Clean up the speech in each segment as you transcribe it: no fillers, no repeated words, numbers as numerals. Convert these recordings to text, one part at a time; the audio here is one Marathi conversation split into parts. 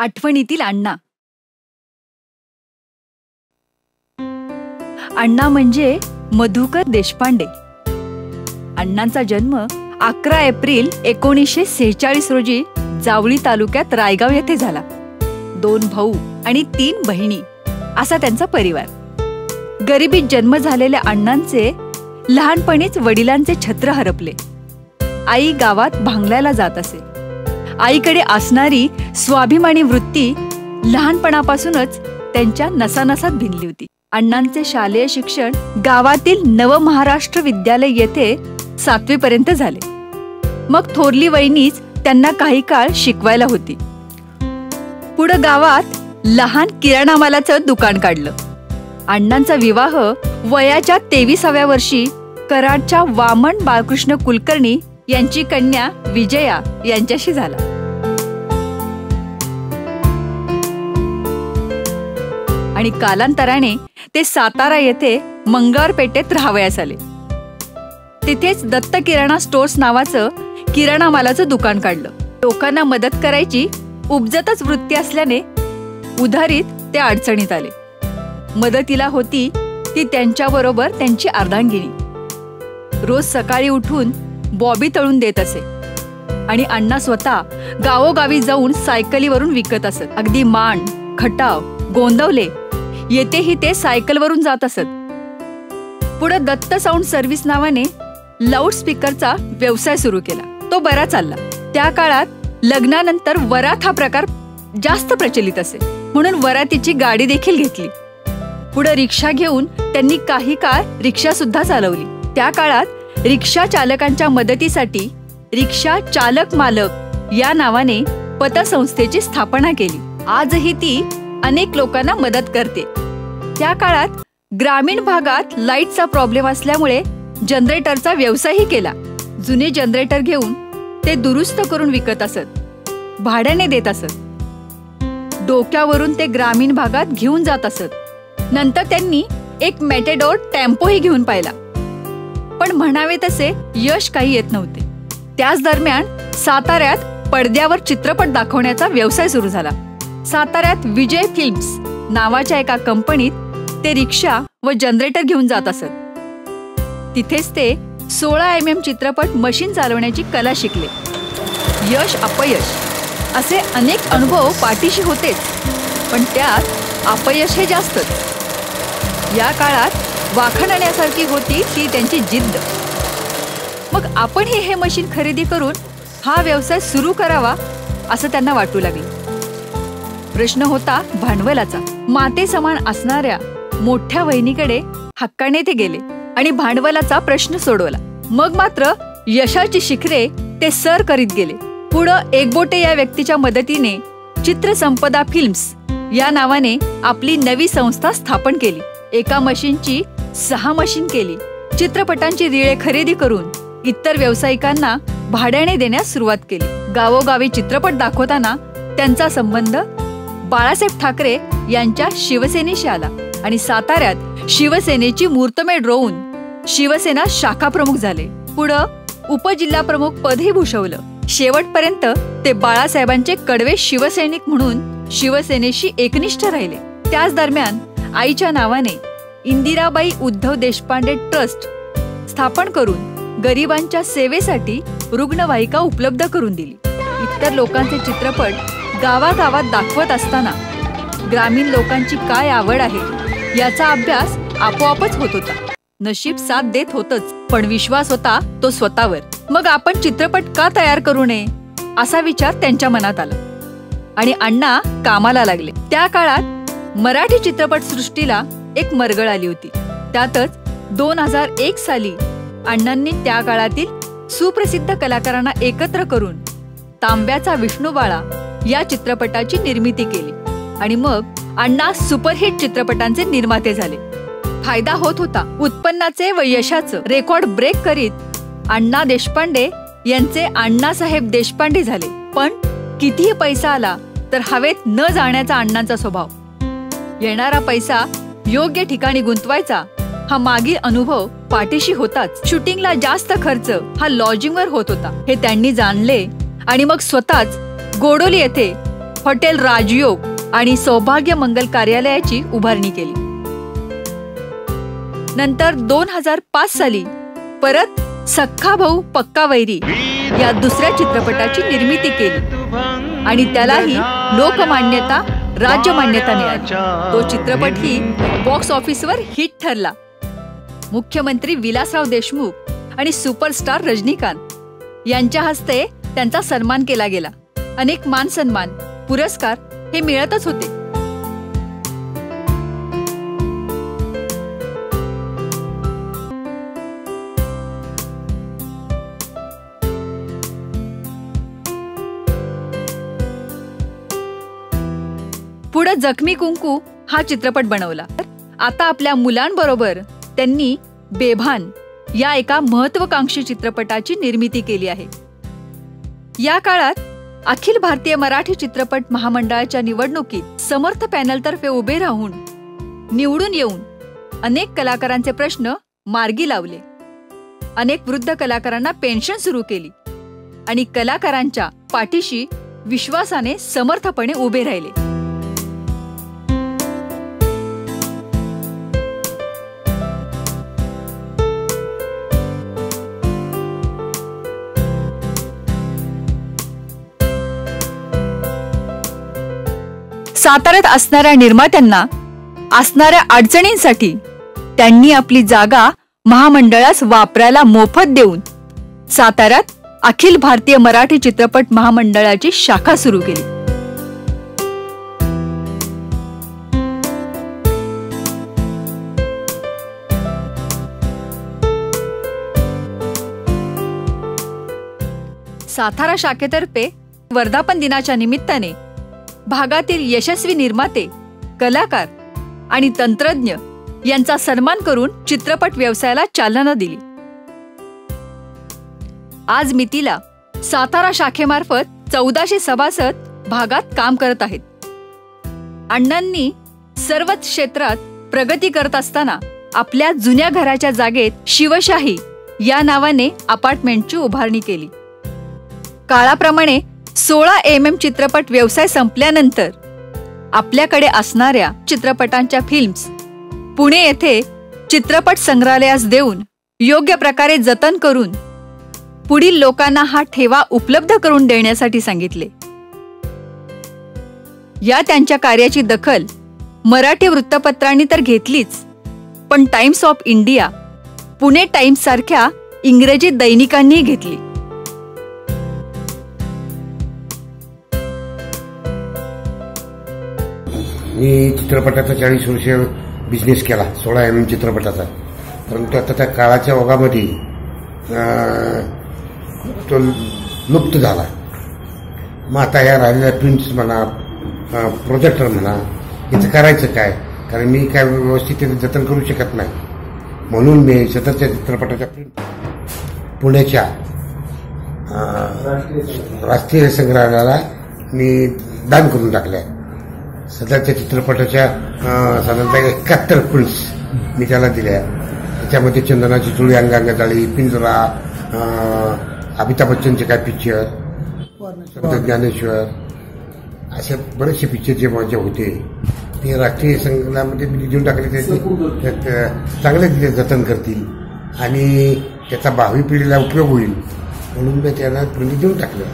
आठवणीतील अण्णा. अण्णा म्हणजे मधुकर देशपांडे. अण्णांचा जन्म 11 एप्रिल 1946 रोजी जावळी तालुक्यात रायगाव येथे झाला. 2 भाऊ आणि 3 बहिणी असा त्यांचा परिवार. गरिबीत जन्म झालेल्या अण्णांचे लहानपणीच वडिलांचे छत्र हरपले. आई गावात भांगलायला जात असे. आईकडे असणारी स्वाभिमानी वृत्ती लहानपणापासूनच त्यांच्या नसानसात भिनली होती. अण्णांचे शालेय शिक्षण गावातील नवमहाराष्ट्र विद्यालय येथे 7वी पर्यंत झाले. मग थोरली वहिनीच त्यांना काही काळ शिकवायला होती. पुढं गावात लहान किराणा मालाचं दुकान काढलं. अण्णांचा विवाह वयाच्या 23व्या वर्षी कराडच्या वामन बाळकृष्ण कुलकर्णी यांची कन्या विजया यांच्याशी झाला. आणि कालांतराने ते सातारा येथे मंगळवार पेठेत राहावयास आले. तिथेच दत्त किराणा स्टोर्स नावाचं किराणा मालाचं दुकान काढलं. लोकांना मदत करायची उपजतच वृत्ती असल्याने उधारीत ते अडचणीत आले. मदतीला होती ती त्यांच्याबरोबर त्यांची अर्धांगिनी. रोज सकाळी उठून बॉबी तळून देत असे आणि अण्णा स्वतः गावोगावी जाऊन सायकलीवरून विकत असत. अगदी माण, खटाव, गोंदवले येथेही ते सायकलवरून जात असत. पुढे दत्त साऊंड सर्व्हिस नावाने लाऊडस्पीकरचा व्यवसाय सुरू केला. तो बरा चालला. त्या काळात लग्नानंतर वरात हा प्रकार जास्त प्रचलित असे, म्हणून वरातीची गाडी देखील घेतली. पुढे रिक्षा घेऊन त्यांनी काही काळ रिक्षा सुद्धा चालवली. त्या काळात रिक्षा चालकांच्या मदतीसाठी रिक्षा चालक मालक या नावाने पतसंस्थेची स्थापना केली. आजही ती अनेक लोकांना मदत करते. त्या काळात ग्रामीण भागात लाईटचा प्रॉब्लेम असल्यामुळे जनरेटरचा व्यवसायही केला. जुने जनरेटर घेऊन ते दुरुस्त करून विकत असत, भाड्याने देत असत. डोक्यावरून ते ग्रामीण भागात घेऊन जात असत. नंतर त्यांनी एक मेटेडोर टेम्पोही घेऊन पाहिला, पण म्हणावे तसे यश काही येत नव्हते. त्याच दरम्यान साताऱ्यात पडद्यावर चित्रपट दाखवण्याचा व्यवसाय सुरू झाला. साताऱ्यात विजय फिल्म्स नावाच्या एका कंपनीत ते रिक्षा व जनरेटर घेऊन जात असत. तिथेच ते 16 mm चित्रपट मशीन चालवण्याची कला शिकले. यश अपयश असे अनेक अनुभव पाठीशी होतेच, पण त्यात अपयश हे जास्तच. या काळात वाखाणण्यासारखी होती ती त्यांची जिद्द. मग आपणही हे मशीन खरेदी करून हा व्यवसाय सुरू करावा असं त्यांना वाटू लागले. प्रश्न होता भांडवलाचा. माते समान असणाऱ्या मोठ्या वहिनीकडे हक्काने ते गेले आणि भांडवलाचा प्रश्न सोडवला. मग मात्र यशाची शिखरे ते सर करीत गेले. पुढं एकबोटे या व्यक्तीच्या मदतीने चित्रसंपदा फिल्म्स या नावाने आपली नवी संस्था स्थापन केली. एका मशीनची 6 मशीन केली. चित्रपटांची रिळे खरेदी करून इतर व्यावसायिकांना भाड्याने देण्यास सुरुवात केली. गावोगावी चित्रपट दाखवताना त्यांचा संबंध बाळासाहेब ठाकरे यांच्या शिवसेनेशी आला आणि साताऱ्यात शिवसेनेची मुहूर्तमेढ रोवून शिवसेना शाखा प्रमुख झाले. पुढं उपजिल्हाप्रमुख पदही भूषवलं. शेवटपर्यंत ते बाळासाहेबांचे कडवे शिवसैनिक म्हणून शिवसेनेशी एकनिष्ठ राहिले. त्याच दरम्यान आईच्या नावाने इंदिराबाई उद्धव देशपांडे ट्रस्ट स्थापन करून गरिबांच्या सेवेसाठी रुग्णवाहिका उपलब्ध करून दिली. इतर लोकांचे चित्रपट गावागावात दाखवत असताना ग्रामीण लोकांची काय आवड आहे याचा अभ्यास आपोआपच होत होता. नशीब साथ देत होतच, पण विश्वास होता तो स्वतःवर. मग आपण चित्रपट का तयार करू नये असा विचार त्यांच्या मनात आला आणि अण्णा कामाला लागले. त्या काळात मराठी चित्रपट सृष्टीला एक मरगळ आली होती. त्यातच 2001 साली अण्णांनी त्या काळातील सुप्रसिद्ध कलाकारांना एकत्र करून तांब्याचा विष्णुबाळा या चित्रपटाची निर्मिती केली आणि मग अण्णा सुपरहिट चित्रपटांचे निर्माते झाले. फायदा होत होता. उत्पन्नाचे व यशाचं रेकॉर्ड ब्रेक करीत अण्णा देशपांडे यांचे अण्णासाहेब देशपांडे झाले. पण कितीही पैसा आला तर हवेत न जाण्याचा अण्णांचा स्वभाव. येणारा पैसा योग्य ठिकाणी गुंतवायचा हा मागील अनुभव पाठीशी होताच. शूटिंगला जास्त खर्च हा लॉजिंगवर होत होता हे त्यांनी जाणले आणि मग स्वतःच गोडोली येथे हॉटेल राजयोग आणि सौभाग्य मंगल कार्यालयाची उभारणी केली. नंतर 2005 साली परत सख्खा भाऊ पक्का वैरी या दुसऱ्या चित्रपटाची निर्मिती केली आणि त्यालाही लोकमान्यता राज्यमान्यता मिळाली. तो चित्रपटही बॉक्स ऑफिसवर हिट ठरला. मुख्यमंत्री विलासराव देशमुख आणि सुपरस्टार रजनीकांत यांच्या हस्ते त्यांचा सन्मान केला गेला. अनेक मान सन्मान पुरस्कार हे मिळतच होते. पुढे जखमी कुंकू हा चित्रपट बनवला. आता आपल्या मुलांबरोबर त्यांनी बेभान या एका महत्त्वाकांक्षी चित्रपटाची निर्मिती केली आहे. या काळात अखिल भारतीय मराठी चित्रपट महामंडळाच्या निवडणुकीत समर्थ पॅनलतर्फे उभे राहून निवडून येऊन अनेक कलाकारांचे प्रश्न मार्गी लावले. अनेक वृद्ध कलाकारांना पेन्शन सुरू केली आणि कलाकारांच्या पाठीशी विश्वासाने समर्थपणे उभे राहिले. साताऱ्यात असणाऱ्या निर्मात्यांना असणाऱ्या अडचणींसाठी त्यांनी आपली जागा महामंडळास वापरायला मोफत देऊन साताऱ्यात अखिल भारतीय मराठी चित्रपट महामंडळाची शाखा सुरू केली. सातारा शाखेतर्फे वर्धापन दिनाच्या निमित्ताने भागातील यशस्वी निर्माते, कलाकार आणि तंत्रज्ञ यांचा सन्मान करून चित्रपट व्यवसायाला चालना दिली. आज मितीला सातारा शाखेमार्फत 1400 सभासद भागात काम करत आहेत. अण्णांनी सर्वच क्षेत्रात प्रगती करत असताना आपल्या जुन्या घराच्या जागेत शिवशाही या नावाने अपार्टमेंटची उभारणी केली. काळाप्रमाणे 16 mm चित्रपट व्यवसाय संपल्यानंतर आपल्याकडे असणाऱ्या चित्रपटांच्या फिल्म्स पुणे येथे चित्रपट संग्रहालयास देऊन योग्य प्रकारे जतन करून पुढील लोकांना हा ठेवा उपलब्ध करून देण्यासाठी सांगितले. या त्यांच्या कार्याची दखल मराठी वृत्तपत्रांनी तर घेतलीच, पण times of India, Pune times सारख्या इंग्रजी दैनिकांनीही घेतली. मी चित्रपटाचा 40 वर्ष बिझनेस केला, 16 mm चित्रपटाचा. परंतु आता त्या काळाच्या ओघामध्ये तो लुप्त झाला. मग आता या राहिलेल्या प्रिंट्स म्हणा, प्रोजेक्टर म्हणा, याचं करायचं काय? कारण मी काय व्यवस्थित जतन करू शकत नाही. म्हणून मी सततच्या चित्रपटाच्या प्रिंट पुण्याच्या राष्ट्रीय संग्रहालयाला मी दान करून टाकल्या. सध्याच्या चित्रपटाच्या साधारणतः 71 प्रिंट्स मी त्याला दिल्या. त्याच्यामध्ये चंदनाची चुळी, अंगांग जाळी, पिंजरा, अमिताभ बच्चनचे काय पिक्चर, ज्ञानेश्वर, असे बरेचसे पिक्चर जे माझे होते ते राष्ट्रीय संग्रहालयामध्ये मी देऊन टाकले. ते चांगले जतन करतील आणि त्याचा भावी पिढीला उपयोग होईल म्हणून मी त्याला प्रिंट देऊन टाकलं.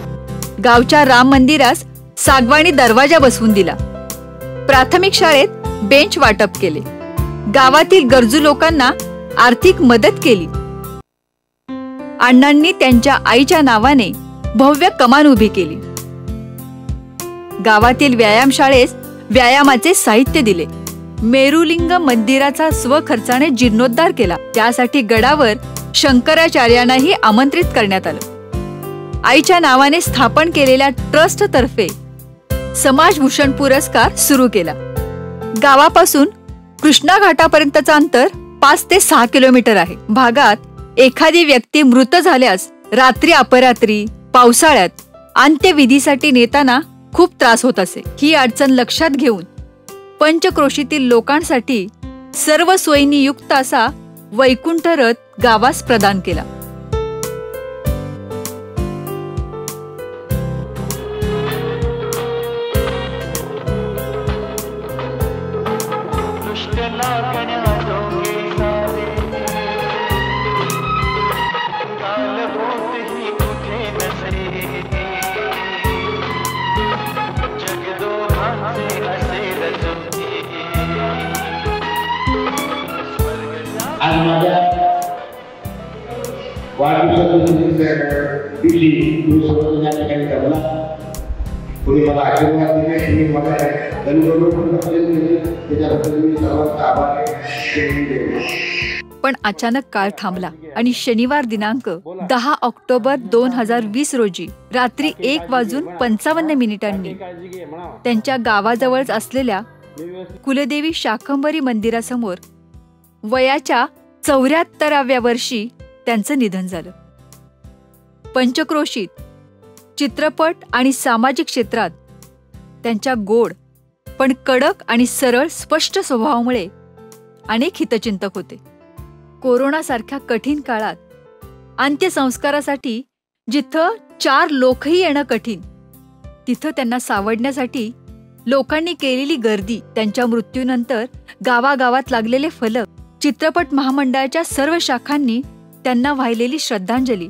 गावच्या राम मंदिरास सागवानी दरवाजा बसवून दिला. प्राथमिक शाळेत बेंच वाटप केले. गावातील गरजू लोकांना आर्थिक मदत केली. अण्णांनी त्यांच्या आईच्या नावाने भव्य कमान उभी केली. गावातील व्यायामशाळेस व्यायामाचे साहित्य दिले. मेरुलिंग मंदिराचा स्वखर्चाने जीर्णोद्धार केला. त्यासाठी गडावर शंकराचार्यांनाही आमंत्रित करण्यात आलं. आईच्या नावाने स्थापन केलेल्या ट्रस्ट तर्फे समाजभूषण पुरस्कार सुरू केला. गावापासून कृष्णा घाटापर्यंतचं अंतर 5 ते 6 किलोमीटर आहे. भागात एखादी व्यक्ती मृत झाल्यास रात्री अपरात्री, पावसाळ्यात अंत्यविधीसाठी नेताना खूप त्रास होत असे. ही अडचण लक्षात घेऊन पंचक्रोशीतील लोकांसाठी सर्व सोयींनी युक्त असा वैकुंठ रथ गावास प्रदान केला. आज माझ्या वाढदिवसाच्या दिवशी मी सोडून या ठिकाणी जमला. कोणी मला आशीर्वाद दिले, कोणी मला त्याच्याबद्दल मी सर्वांचा आभार आहे. पण अचानक काळ थांबला आणि शनिवार दिनांक 10 ऑक्टोबर 2020 रोजी रात्री 1:55 त्यांच्या गावाजवळच असलेल्या कुलदेवी शाकंभरी मंदिरासमोर वयाच्या 74व्या वर्षी त्यांचं निधन झालं. पंचक्रोशीत चित्रपट आणि सामाजिक क्षेत्रात त्यांच्या गोड पण कडक आणि सरळ स्पष्ट स्वभावामुळे अनेक हितचिंतक होते. कोरोनासारख्या कठीण काळात अंत्यसंस्कारासाठी जिथं 4 लोकही येणं कठीण, तिथं त्यांना सावडण्यासाठी लोकांनी केलेली गर्दी, त्यांच्या मृत्यूनंतर गावागावात लागलेले फलक, चित्रपट महामंडळाच्या सर्व शाखांनी त्यांना वाहिलेली श्रद्धांजली,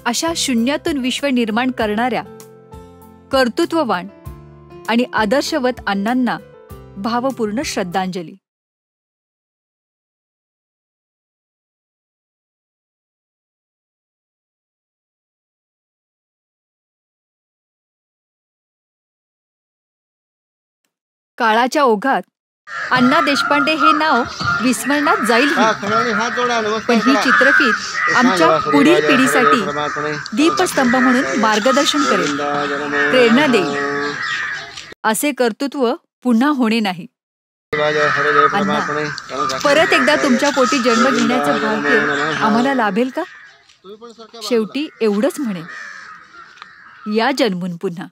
अशा शून्यातून विश्व निर्माण करणाऱ्या कर्तृत्ववान आणि आदर्शवत अण्णांना भावपूर्ण श्रद्धांजली. काळाच्या ओघात अण्णा देशपांडे हे नाव विस्मरणात जाईल, पण ही चित्रफीत आमच्या पुढील पिढीसाठी दीपस्तंभ म्हणून मार्गदर्शन करेल, प्रेरणा देईल. असे कर्तृत्व पुन्हा होणे नाही. अण्णा, परत एकदा तुमच्या पोटी जन्म घेण्याचं भाग्य आम्हाला लाभेल का? शेवटी एवढंच म्हणे, या जन्मून पुन्हा.